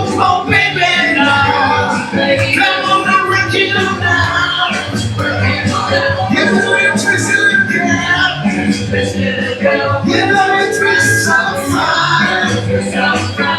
Come on, baby, now. Come on, I'm rocking you now. You know you twist it again. You know you twist so fine.